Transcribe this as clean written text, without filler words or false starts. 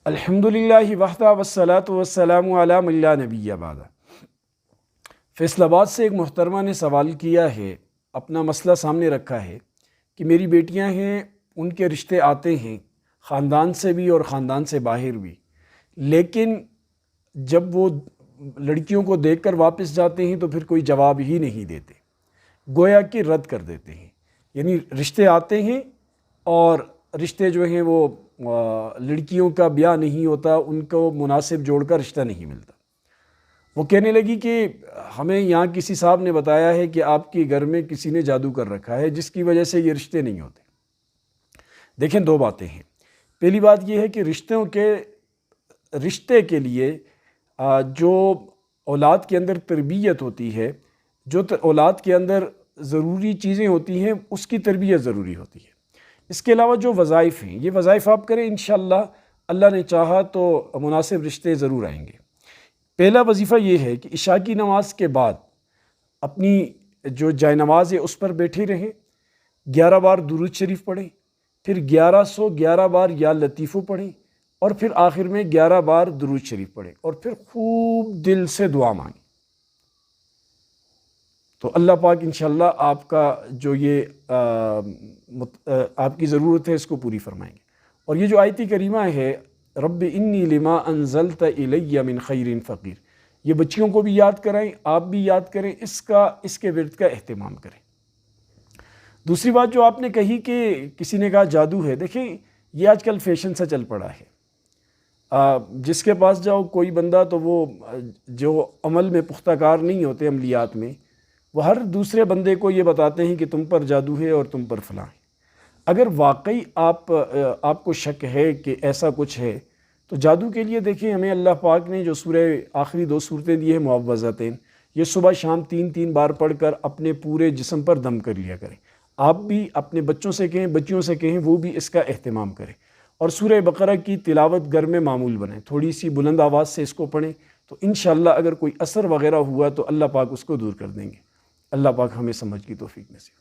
الحمدللہ وحدہ والصلاۃ والسلام علی من لا نبی بعدہ۔ فیصل آباد سے ایک محترمہ نے سوال کیا ہے، اپنا مسئلہ سامنے رکھا ہے کہ میری بیٹیاں ہیں، ان کے رشتے آتے ہیں خاندان سے بھی اور خاندان سے باہر بھی، لیکن جب وہ لڑکیوں کو دیکھ کر واپس جاتے ہیں تو پھر کوئی جواب ہی نہیں دیتے، گویا کہ رد کر دیتے ہیں۔ یعنی رشتے آتے ہیں اور رشتے جو ہیں وہ لڑکیوں کا بیاہ نہیں ہوتا، ان کو مناسب جوڑ کا رشتہ نہیں ملتا۔ وہ کہنے لگی کہ ہمیں یہاں کسی صاحب نے بتایا ہے کہ آپ کے گھر میں کسی نے جادو کر رکھا ہے جس کی وجہ سے یہ رشتے نہیں ہوتے۔ دیکھیں، دو باتیں ہیں۔ پہلی بات یہ ہے کہ رشتے کے لیے جو اولاد کے اندر تربیت ہوتی ہے، جو اولاد کے اندر ضروری چیزیں ہوتی ہیں، اس کی تربیت ضروری ہوتی ہے۔ اس کے علاوہ جو وظائف ہیں، یہ وظائف آپ کریں، انشاءاللہ اللہ نے چاہا تو مناسب رشتے ضرور آئیں گے۔ پہلا وظیفہ یہ ہے کہ عشاء کی نماز کے بعد اپنی جو جائے نماز ہے اس پر بیٹھے رہیں، 11 بار درود شریف پڑھیں، پھر 1111 بار یا لطیفو پڑھیں، اور پھر آخر میں 11 بار درود شریف پڑھیں، اور پھر خوب دل سے دعا مانگیں۔ تو اللہ پاک انشاءاللہ آپ کا جو یہ آپ کی ضرورت ہے اس کو پوری فرمائیں گے۔ اور یہ جو آیت کریمہ ہے، رب انی لما انزلت الی من خیر فقیر، یہ بچیوں کو بھی یاد کرائیں، آپ بھی یاد کریں، اس کے ورد کا اہتمام کریں۔ دوسری بات جو آپ نے کہی کہ کسی نے کہا جادو ہے، دیکھیں یہ آج کل فیشن سے چل پڑا ہے۔ جس کے پاس جاؤ کوئی بندہ، تو وہ جو عمل میں پختہ کار نہیں ہوتے، عملیات میں، وہ ہر دوسرے بندے کو یہ بتاتے ہیں کہ تم پر جادو ہے اور تم پر فلاں ہے۔ اگر واقعی آپ کو شک ہے کہ ایسا کچھ ہے، تو جادو کے لیے دیکھیں ہمیں اللہ پاک نے جو سورہ آخری 2 سورتیں دی ہیں معوذتین، یہ صبح شام 3 بار پڑھ کر اپنے پورے جسم پر دم کر لیا کریں۔ آپ بھی اپنے بچوں سے کہیں، بچیوں سے کہیں، وہ بھی اس کا اہتمام کریں، اور سورہ بقرہ کی تلاوت گھر میں معمول بنائیں، تھوڑی سی بلند آواز سے اس کو پڑھیں، تو انشاءاللہ اگر کوئی اثر وغیرہ ہوا تو اللہ پاک اس کو دور کر دیں گے۔ اللہ پاک ہمیں سمجھ کی توفیق نصیب۔